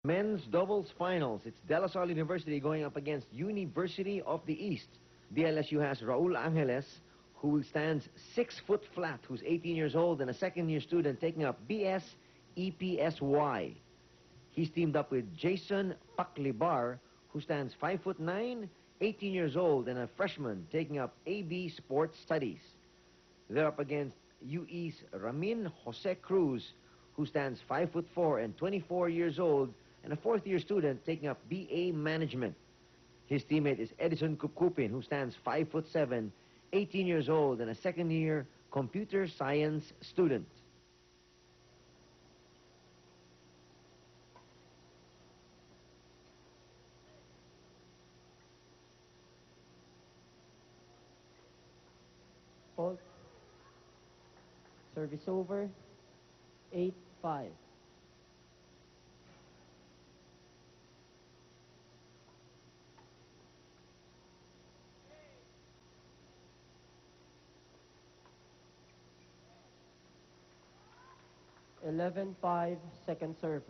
Men's doubles finals. It's De La Salle University going up against University of the East. DLSU has Raul Angeles, who stands 6 foot flat, who's 18 years old and a second-year student taking up BS EPSY. He's teamed up with Jason Paclibar, who stands 5'9", 18 years old and a freshman taking up AB Sports Studies. They're up against UE's Ramin Jose Cruz, who stands 5'4" and 24 years old and a fourth-year student taking up BA Management. His teammate is Edison Kupkupin, who stands 5'7", 18 years old and a second-year computer science student. Fault. Service over. 8-5. Second server.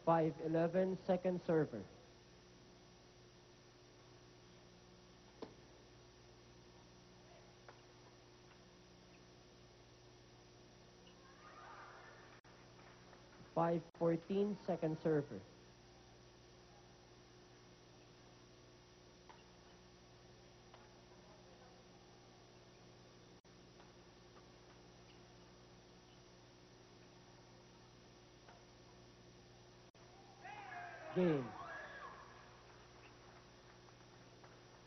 Second server. Second server. 5-14 game.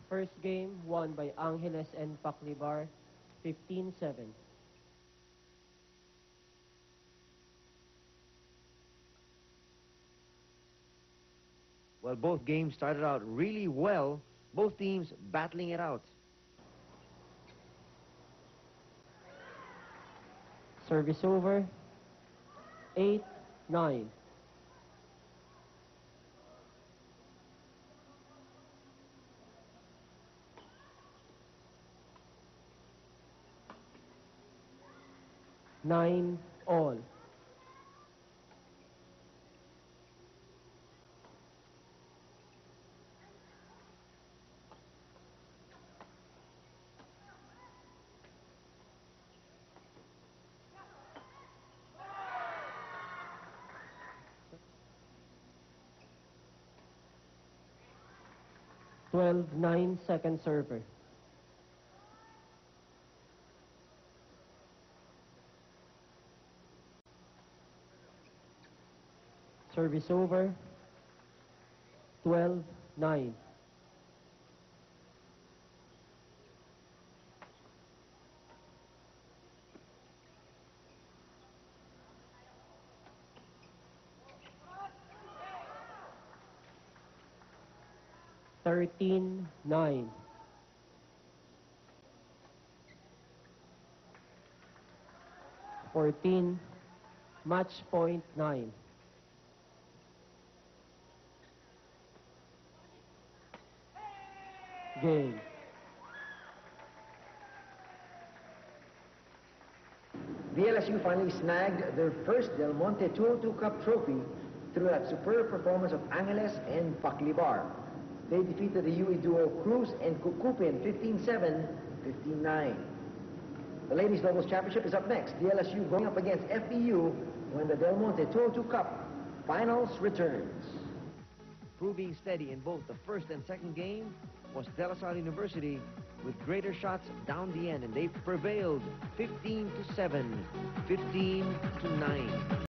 First game won by Angeles and Paclibar, 15-7. Well, both games started out really well, both teams battling it out. Service over. 8-9. Nine all. Second server. Service over. 12-9. Thirteen, 9. Match point 9. Game. DLSU finally snagged their first Del Monte 202 Cup trophy through that superb performance of Angeles and Paclibar. They defeated the UE duo Cruz and Kupkupin 15-7, 15-9. The ladies doubles championship is up next. DLSU going up against FEU when the Del Monte 202 Cup finals returns. Proving steady in both the first and second game was De La Salle University with greater shots down the end, and they prevailed 15-7, 15-9.